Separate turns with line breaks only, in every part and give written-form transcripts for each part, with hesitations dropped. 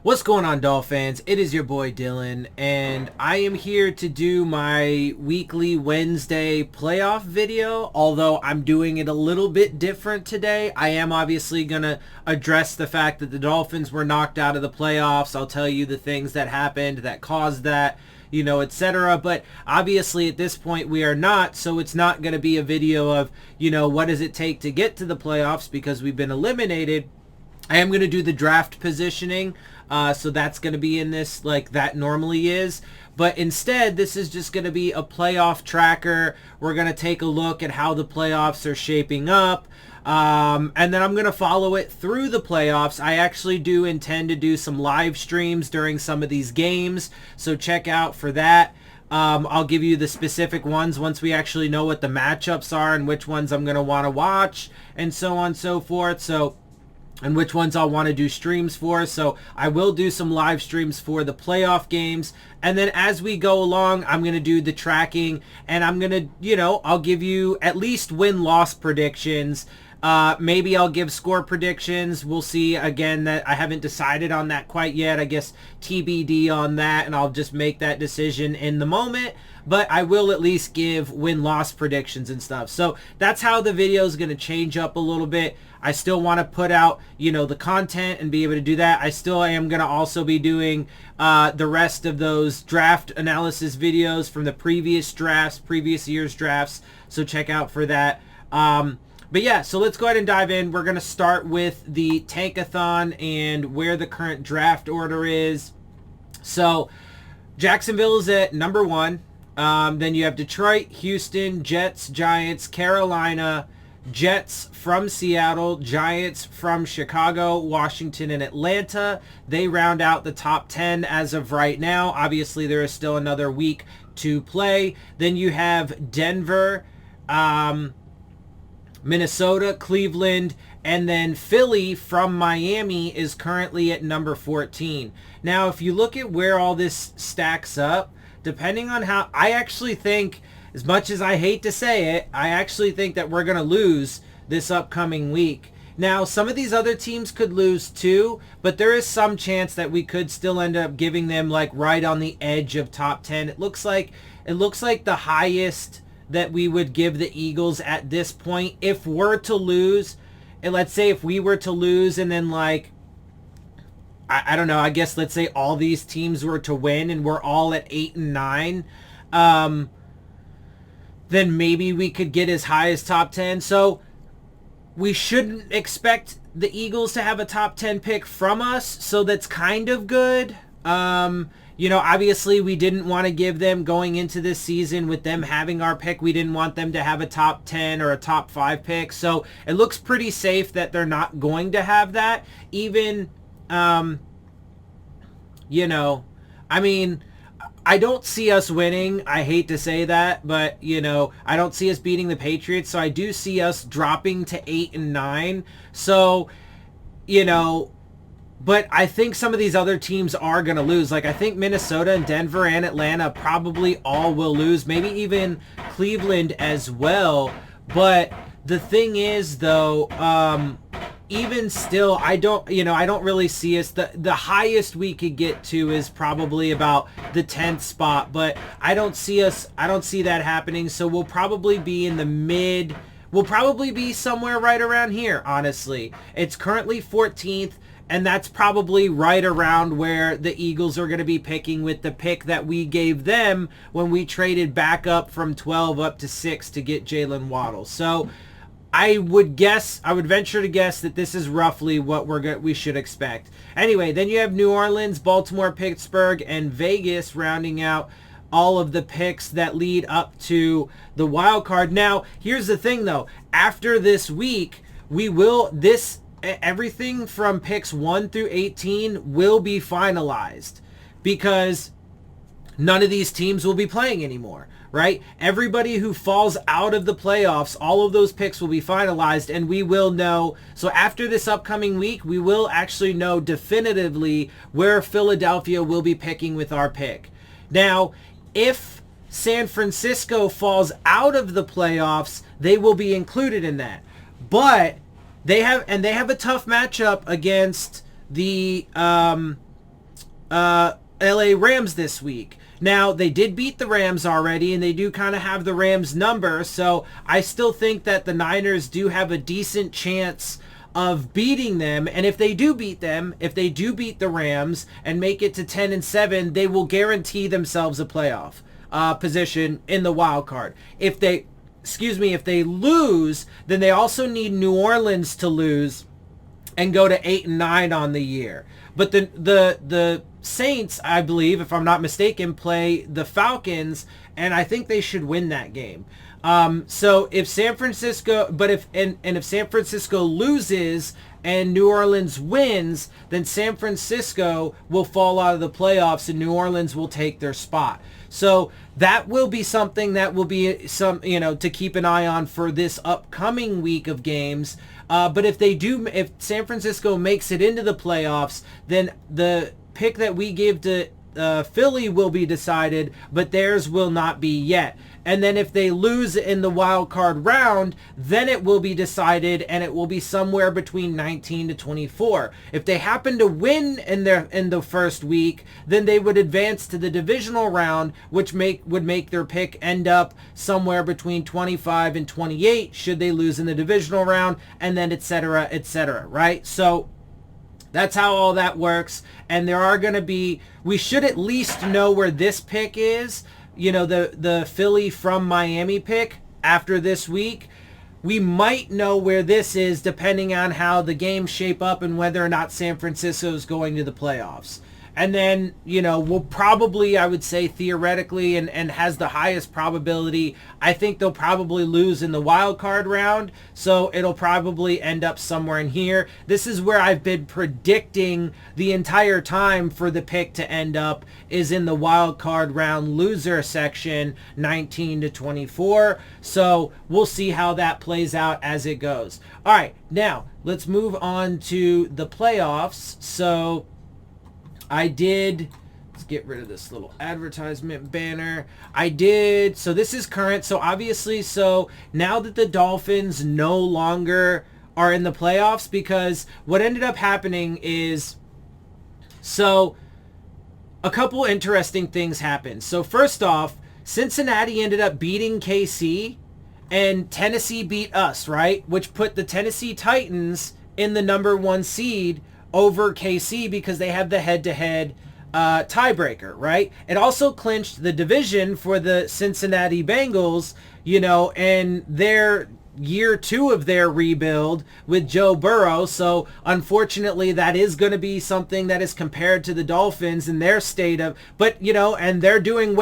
What's going on, Dolphins? It is your boy Dillon, and I am here to do my weekly Wednesday playoff video, although I'm doing it a little bit different today. I am obviously going to address the fact that the Dolphins were knocked out of the playoffs. I'll tell you the things that happened that caused that, etc. But obviously at this point we are not, so it's not going to be a video of, what does it take to get to the playoffs because we've been eliminated. I am going to do the draft positioning, so that's going to be in this like that normally is. But instead, this is just going to be a playoff tracker. We're going to take a look at how the playoffs are shaping up. And then I'm going to follow it through the playoffs. I actually do intend to do some live streams during some of these games, so check out for that. I'll give you the specific ones once we actually know what the matchups are and which ones I'm going to want to watch and so on and so forth. And which ones I'll want to do streams for. So I will do some live streams for the playoff games. And then as we go along, I'm going to do the tracking. And I'm going to, I'll give you at least win-loss predictions. Maybe I'll give score predictions. We'll see. Again, that I haven't decided on that quite yet. I guess TBD on that. And I'll just make that decision in the moment. But I will at least give win-loss predictions and stuff. So that's how the video is going to change up a little bit. I still want to put out, the content and be able to do that. I still am going to also be doing the rest of those draft analysis videos from the previous year's drafts. So check out for that. But yeah, so let's go ahead and dive in. We're going to start with the Tankathon and where the current draft order is. So Jacksonville is at number 1. Then you have Detroit, Houston, Jets, Giants, Carolina, Jets from Seattle, Giants from Chicago, Washington, and Atlanta. They round out the top 10 as of right now. Obviously, there is still another week to play. Then you have Denver, Minnesota, Cleveland, and then Philly from Miami is currently at number 14. Now, if you look at where all this stacks up, depending on how, I actually think, as much as I hate to say it, I actually think that we're going to lose this upcoming week. Now, some of these other teams could lose too, but there is some chance that we could still end up giving them like right on the edge of top 10. It looks like the highest that we would give the Eagles at this point if we're to lose. And let's say if we were to lose and then like, I don't know, I guess let's say all these teams were to win and we're all at 8 and 9, then maybe we could get as high as top 10. So we shouldn't expect the Eagles to have a top 10 pick from us. So that's kind of good. Obviously we didn't want to give them going into this season with them having our pick. We didn't want them to have a top 10 or a top 5 pick. So it looks pretty safe that they're not going to have that. Even, I don't see us winning. I hate to say that, but, I don't see us beating the Patriots. So I do see us dropping to 8 and 9. So, but I think some of these other teams are going to lose. Like, I think Minnesota and Denver and Atlanta probably all will lose. Maybe even Cleveland as well. But the thing is, though, even still, I don't really see us. The highest we could get to is probably about the 10th spot, but I don't see that happening. So we'll probably be in the mid. We'll probably be somewhere right around here, honestly. It's currently 14th, and that's probably right around where the Eagles are going to be picking with the pick that we gave them when we traded back up from 12 up to 6 to get Jalen Waddle. So I would venture to guess that this is roughly what we should expect. Anyway, then you have New Orleans, Baltimore, Pittsburgh, and Vegas rounding out all of the picks that lead up to the wild card. Now, here's the thing though. After this week, everything from picks 1 through 18 will be finalized because none of these teams will be playing anymore. Right? Everybody who falls out of the playoffs, all of those picks will be finalized and we will know. So after this upcoming week, we will actually know definitively where Philadelphia will be picking with our pick. Now, if San Francisco falls out of the playoffs, they will be included in that. But they have a tough matchup against the LA Rams this week. Now, they did beat the Rams already, and they do kind of have the Rams number, so I still think that the Niners do have a decent chance of beating them. And if they do beat them, if they do beat the Rams and make it to 10-7, they will guarantee themselves a playoff position in the wild card. If they lose, then they also need New Orleans to lose and go to 8-9 on the year. But the Saints, I believe, if I'm not mistaken, play the Falcons, and I think they should win that game. So if San Francisco, if San Francisco loses and New Orleans wins, then San Francisco will fall out of the playoffs and New Orleans will take their spot. So that will be something that will be to keep an eye on for this upcoming week of games. But if San Francisco makes it into the playoffs, then the pick that we give to Philly will be decided, but theirs will not be yet. And then if they lose in the wild card round, then it will be decided, and it will be somewhere between 19-24. If they happen to win in the first week, then they would advance to the divisional round, which would make their pick end up somewhere between 25 and 28 should they lose in the divisional round, and then et cetera, right? So that's how all that works. And we should at least know where this pick is. The Philly from Miami pick after this week. We might know where this is depending on how the games shape up and whether or not San Francisco is going to the playoffs. And then, we'll probably, I would say theoretically, and has the highest probability, I think they'll probably lose in the wild card round. So it'll probably end up somewhere in here. This is where I've been predicting the entire time for the pick to end up, is in the wild card round loser section, 19-24. So we'll see how that plays out as it goes. All right, now let's move on to the playoffs. So let's get rid of this little advertisement banner. So this is current. So obviously, now that the Dolphins no longer are in the playoffs, because what ended up happening is, a couple interesting things happened. So first off, Cincinnati ended up beating KC, and Tennessee beat us, right? Which put the Tennessee Titans in the number 1 seed over KC because they have the head-to-head tiebreaker, right? It also clinched the division for the Cincinnati Bengals, and their year 2 of their rebuild with Joe Burrow. So unfortunately, that is going to be something that is compared to the Dolphins in their state of, and they're doing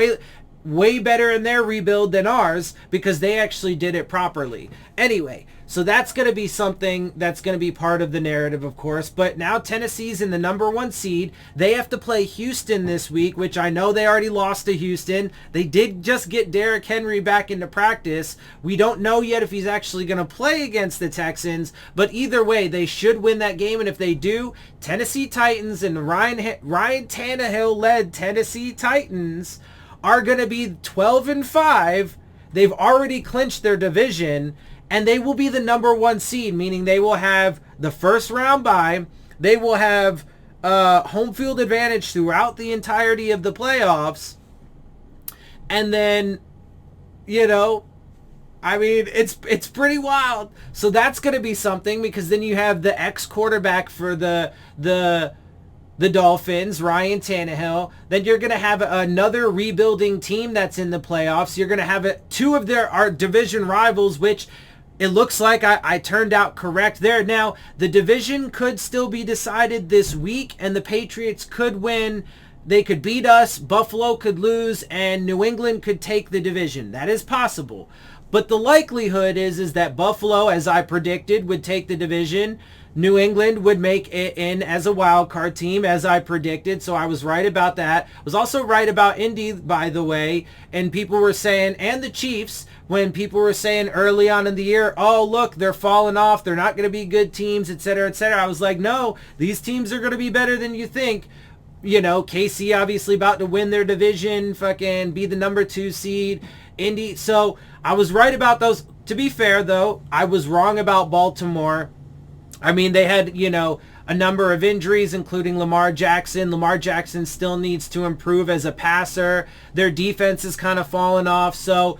way better in their rebuild than ours because they actually did it properly. Anyway, so that's going to be something that's going to be part of the narrative, of course. But now Tennessee's in the number 1 seed. They have to play Houston this week, which I know they already lost to Houston. They did just get Derrick Henry back into practice. We don't know yet if he's actually going to play against the Texans. But either way, they should win that game. And if they do, Tennessee Titans and Ryan Tannehill-led Tennessee Titans are going to be 12-5. They've already clinched their division, and they will be the number 1 seed, meaning they will have the first round bye. They will have home field advantage throughout the entirety of the playoffs. And then, it's pretty wild. So that's going to be something, because then you have the ex-quarterback for the Dolphins, Ryan Tannehill. Then you're going to have another rebuilding team that's in the playoffs. You're going to have 2 of our division rivals, which it looks like I turned out correct there. Now, the division could still be decided this week, and the Patriots could win. They could beat us, Buffalo could lose, and New England could take the division. That is possible. But the likelihood is that Buffalo, as I predicted, would take the division. New England would make it in as a wild card team, as I predicted, so I was right about that. I was also right about Indy, by the way, and people were saying, and the Chiefs, when people were saying early on in the year, oh, look, they're falling off, they're not going to be good teams, etc., etc. I was like, no, these teams are going to be better than you think. KC obviously about to win their division, fucking be the number 2 seed. Indy, so I was right about those. To be fair, though, I was wrong about Baltimore. I mean, they had, a number of injuries, including Lamar Jackson. Lamar Jackson still needs to improve as a passer. Their defense has kind of fallen off. So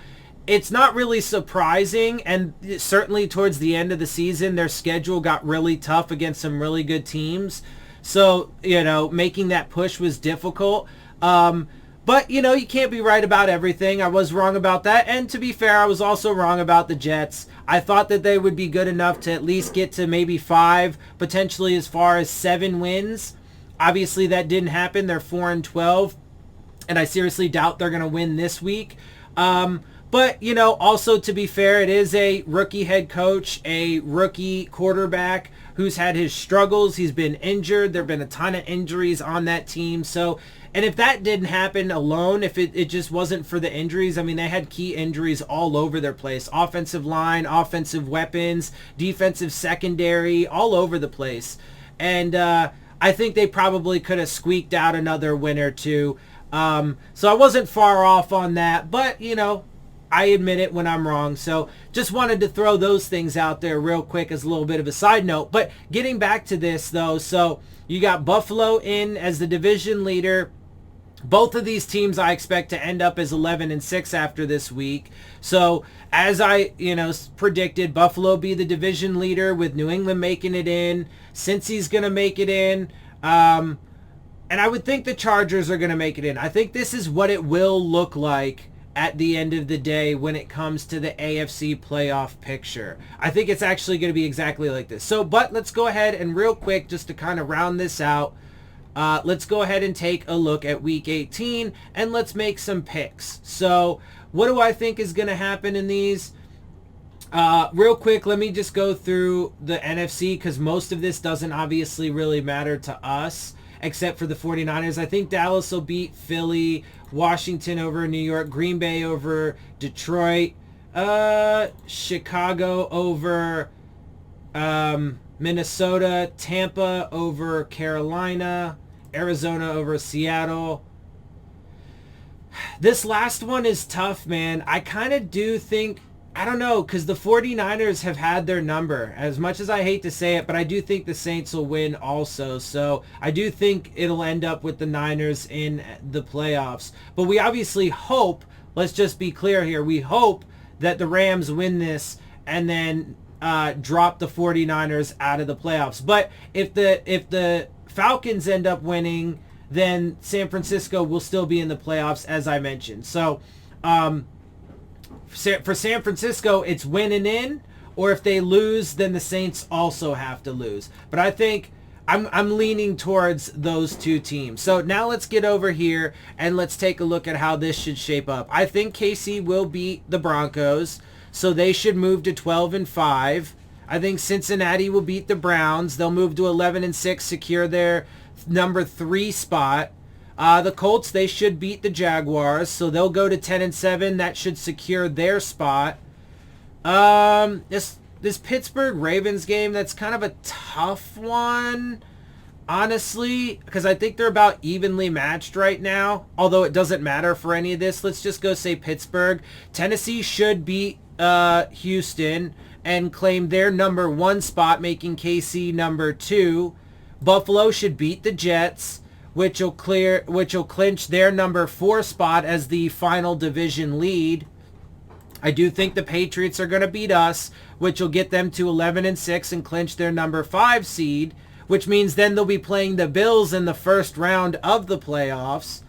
it's not really surprising. And certainly towards the end of the season, their schedule got really tough against some really good teams. So, making that push was difficult. But, you can't be right about everything. I was wrong about that. And to be fair, I was also wrong about the Jets. I thought that they would be good enough to at least get to maybe 5, potentially as far as 7 wins. Obviously, that didn't happen. They're 4-12. And I seriously doubt they're going to win this week. But, also to be fair, it is a rookie head coach, a rookie quarterback who's had his struggles. He's been injured. There have been a ton of injuries on that team. So, and if that didn't happen alone, if it just wasn't for the injuries, I mean, they had key injuries all over their place. Offensive line, offensive weapons, defensive secondary, all over the place. And I think they probably could have squeaked out another win or two. So I wasn't far off on that. But, I admit it when I'm wrong. So just wanted to throw those things out there real quick as a little bit of a side note. But getting back to this, though, so you got Buffalo in as the division leader. Both of these teams I expect to end up as 11-6 after this week. So as I, predicted, Buffalo be the division leader with New England making it in. Cincy's going to make it in. And I would think the Chargers are going to make it in. I think this is what it will look like at the end of the day when it comes to the AFC playoff picture. I think it's actually going to be exactly like this. So, but let's go ahead and real quick, just to kind of round this out, let's go ahead and take a look at Week 18 and let's make some picks. So what do I think is going to happen in these? Real quick, let me just go through the NFC because most of this doesn't obviously really matter to us except for the 49ers. I think Dallas will beat Philly, Washington over New York, Green Bay over Detroit, Chicago over Minnesota, Tampa over Carolina, Arizona over Seattle. This last one is tough, man. I kind of do think, I don't know, because the 49ers have had their number. As much as I hate to say it, but I do think the Saints will win also. So I do think it'll end up with the Niners in the playoffs. But we obviously hope, let's just be clear here, we hope that the Rams win this and then drop the 49ers out of the playoffs. But if the Falcons end up winning, then San Francisco will still be in the playoffs, as I mentioned. So for San Francisco, it's winning in, or if they lose, then the Saints also have to lose. But I think I'm leaning towards those two teams. So now let's get over here and let's take a look at how this should shape up. I think KC will beat the Broncos, so they should move to 12-5. I think Cincinnati will beat the Browns. They'll move to 11-6, secure their number 3 spot. The Colts, they should beat the Jaguars, so they'll go to 10-7. That should secure their spot. This Pittsburgh Ravens game, that's kind of a tough one, honestly, because I think they're about evenly matched right now, although it doesn't matter for any of this. Let's just go say Pittsburgh. Tennessee should beat Houston and claim their number 1 spot, making KC number 2. Buffalo should beat the Jets, which will clinch their number 4 spot as the final division lead. I do think the Patriots are going to beat us, which will get them to 11-6 and clinch their number 5 seed, which means then they'll be playing the Bills in the first round of the playoffs.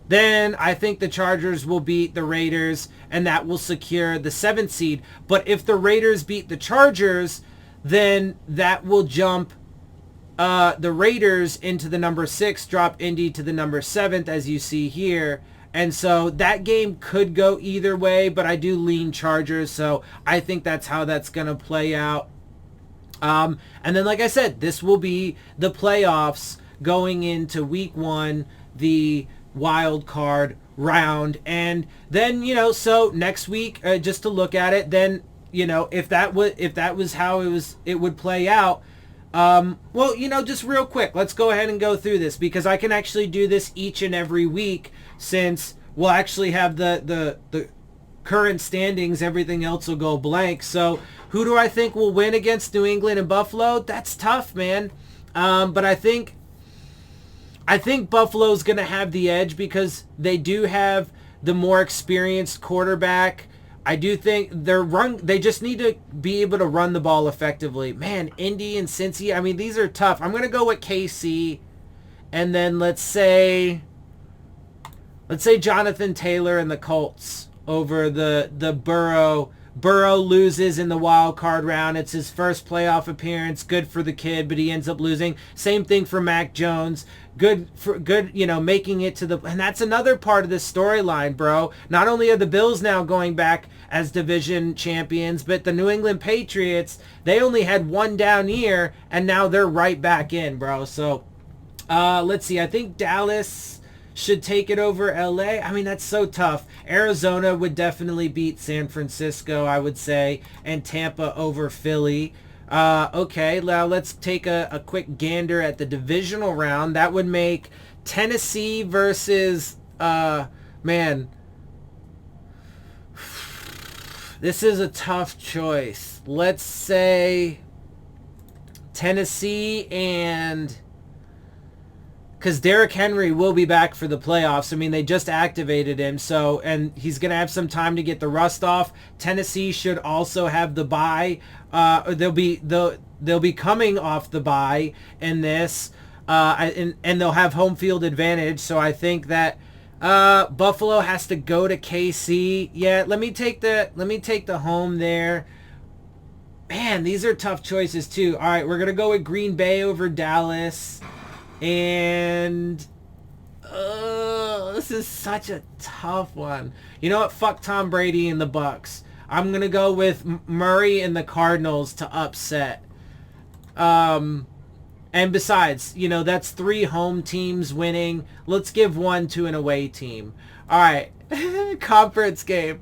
Then I think the Chargers will beat the Raiders, and that will secure the 7th seed. But if the Raiders beat the Chargers, then that will jump the Raiders into the number 6, drop Indy to the number 7th, as you see here. And so that game could go either way, but I do lean Chargers, so I think that's how that's going to play out. And then, like I said, this will be the playoffs going into week 1, the wild card round. And then, so next week, just to look at it, then, if that was how it would play out, well, just real quick, let's go ahead and go through this, because I can actually do this each and every week, since we'll actually have the current standings. Everything else will go blank. So who do I think will win against New England and Buffalo? That's tough, man. But I think Buffalo's going to have the edge because they do have the more experienced quarterback. I do think they just need to be able to run the ball effectively. Man, Indy and Cincy, I mean, these are tough. I'm going to go with KC, and then let's say Jonathan Taylor and the Colts over the Burrow. Burrow loses in the wild card round. It's his first playoff appearance. Good for the kid, but he ends up losing. Same thing for Mac Jones. Good, making it to the... And that's another part of this storyline, bro. Not only are the Bills now going back as division champions, but the New England Patriots, they only had one down year, and now they're right back in, bro. So, let's see. I think Dallas should take it over LA. I mean, that's so tough. Arizona would definitely beat San Francisco, I would say, and Tampa over Philly. Okay, now let's take a quick gander at the divisional round. That would make Tennessee versus, man, this is a tough choice. Let's say Tennessee and... Because Derrick Henry will be back for the playoffs. I mean, they just activated him, and he's going to have some time to get the rust off. Tennessee should also have the bye. They'll be coming off the bye in this, and they'll have home field advantage. So I think that Buffalo has to go to KC. Yeah, let me take the home there. Man, these are tough choices too. All right, we're going to go with Green Bay over Dallas. And this is such a tough one. You know what? Fuck Tom Brady and the Bucks. I'm going to go with Murray and the Cardinals to upset. And besides, that's 3 home teams winning. Let's give 1 to an away team. All right. Conference game.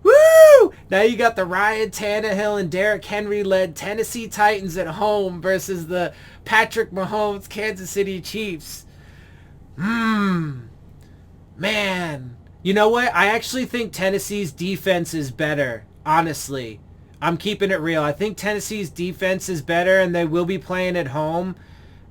Woo! Now you got the Ryan Tannehill and Derrick Henry led Tennessee Titans at home versus the Patrick Mahomes Kansas City Chiefs. Man. You know what? I actually think Tennessee's defense is better. Honestly. I'm keeping it real. I think Tennessee's defense is better and they will be playing at home.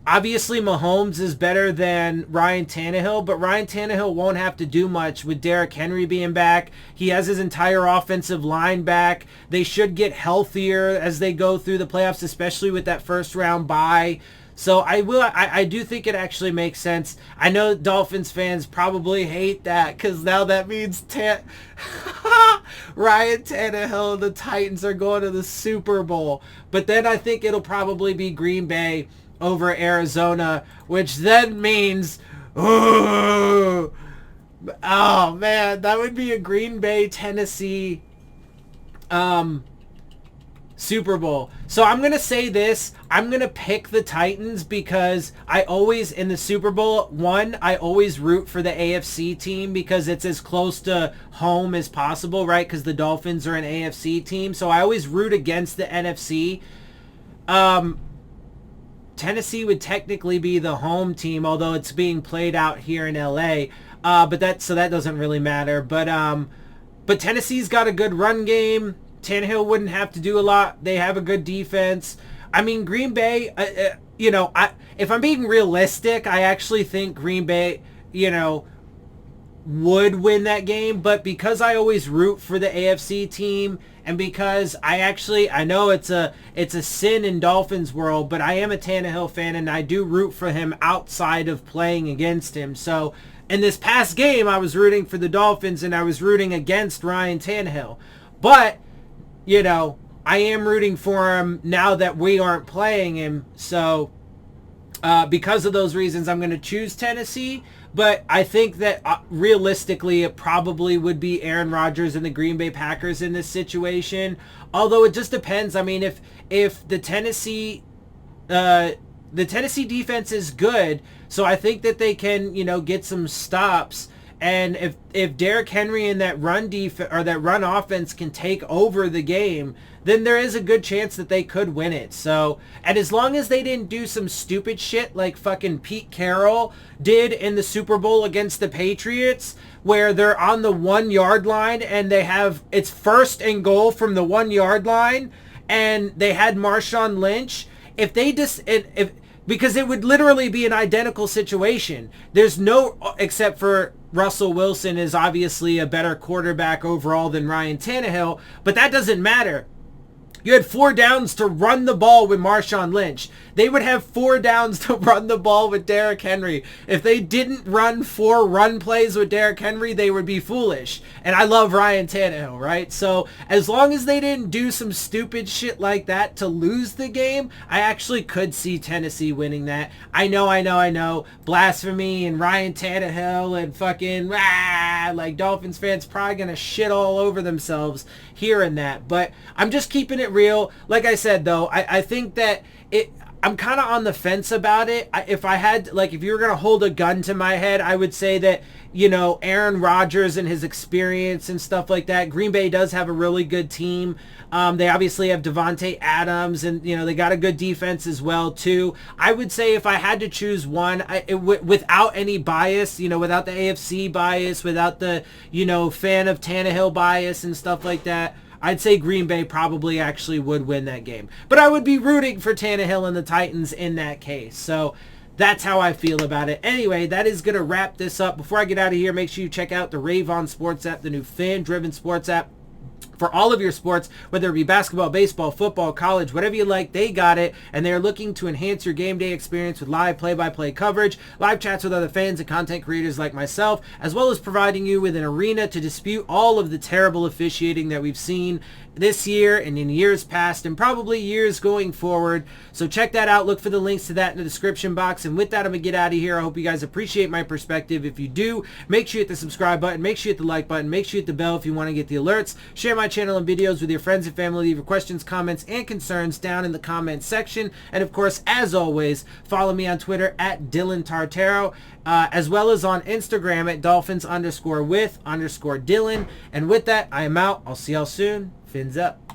Obviously, Mahomes is better than Ryan Tannehill, but Ryan Tannehill won't have to do much with Derrick Henry being back. He has his entire offensive line back. They should get healthier as they go through the playoffs, especially with that first round bye. So I do think it actually makes sense. I know Dolphins fans probably hate that because now that means Ryan Tannehill and the Titans are going to the Super Bowl. But then I think it'll probably be Green Bay over Arizona, which then means, oh man, that would be a Green Bay, Tennessee Super Bowl. So I'm going to say this, I'm going to pick the Titans because I always, in the Super Bowl, I always root for the AFC team because it's as close to home as possible, right? Because the Dolphins are an AFC team. So I always root against the NFC. Tennessee would technically be the home team, although it's being played out here in LA. But that doesn't really matter. But Tennessee's got a good run game. Tannehill wouldn't have to do a lot. They have a good defense. I mean, Green Bay, if I'm being realistic, I actually think Green Bay, would win that game. But because I always root for the AFC team, and because I know it's a sin in Dolphins world, but I am a Tannehill fan and I do root for him outside of playing against him. So in this past game, I was rooting for the Dolphins and I was rooting against Ryan Tannehill. But, I am rooting for him now that we aren't playing him. So because of those reasons, I'm going to choose Tennessee. But I think that realistically, it probably would be Aaron Rodgers and the Green Bay Packers in this situation. Although it just depends. I mean, if the Tennessee defense is good, so I think that they can, get some stops. And if Derrick Henry and that run offense can take over the game, then there is a good chance that they could win it. So, and as long as they didn't do some stupid shit like fucking Pete Carroll did in the Super Bowl against the Patriots, where they're on the 1 yard line and it's 1st and goal from the 1 yard line, and they had Marshawn Lynch. because it would literally be an identical situation. There's no, except for Russell Wilson is obviously a better quarterback overall than Ryan Tannehill, but that doesn't matter. You had 4 downs to run the ball with Marshawn Lynch. They would have 4 downs to run the ball with Derrick Henry. If they didn't run 4 run plays with Derrick Henry, they would be foolish. And I love Ryan Tannehill, right? So as long as they didn't do some stupid shit like that to lose the game, I actually could see Tennessee winning that. I know. Blasphemy and Ryan Tannehill and fucking like Dolphins fans probably gonna shit all over themselves hearing that. But I'm just keeping it real. Like I said, though, I think that I'm kind of on the fence about it. If I had, like, if you were going to hold a gun to my head, I would say that, you know, Aaron Rodgers and his experience and stuff like that. Green Bay does have a really good team. They obviously have Devontae Adams, and, you know, they got a good defense as well, too. I would say if I had to choose one, without any bias, you know, without the AFC bias, without the, you know, fan of Tannehill bias and stuff like that, I'd say Green Bay probably actually would win that game. But I would be rooting for Tannehill and the Titans in that case. So that's how I feel about it. Anyway, that is going to wrap this up. Before I get out of here, make sure you check out the Rave On Sports App, the new fan-driven sports app. For all of your sports, whether it be basketball, baseball, football, college, whatever you like, they got it. And they're looking to enhance your game day experience with live play-by-play coverage, live chats with other fans and content creators like myself, as well as providing you with an arena to dispute all of the terrible officiating that we've seen this year and in years past and probably years going forward. So check that out. Look for the links to that in the description box. And with that, I'm going to get out of here. I hope you guys appreciate my perspective. If you do, make sure you hit the subscribe button. Make sure you hit the like button. Make sure you hit the bell if you want to get the alerts. Share my channel and videos with your friends and family. Leave your questions, comments, and concerns down in the comments section. And of course, as always, follow me on Twitter at DillonTartaro, as well as on Instagram at Dolphins_with_Dillon. And with that, I am out. I'll see y'all soon. Fins up.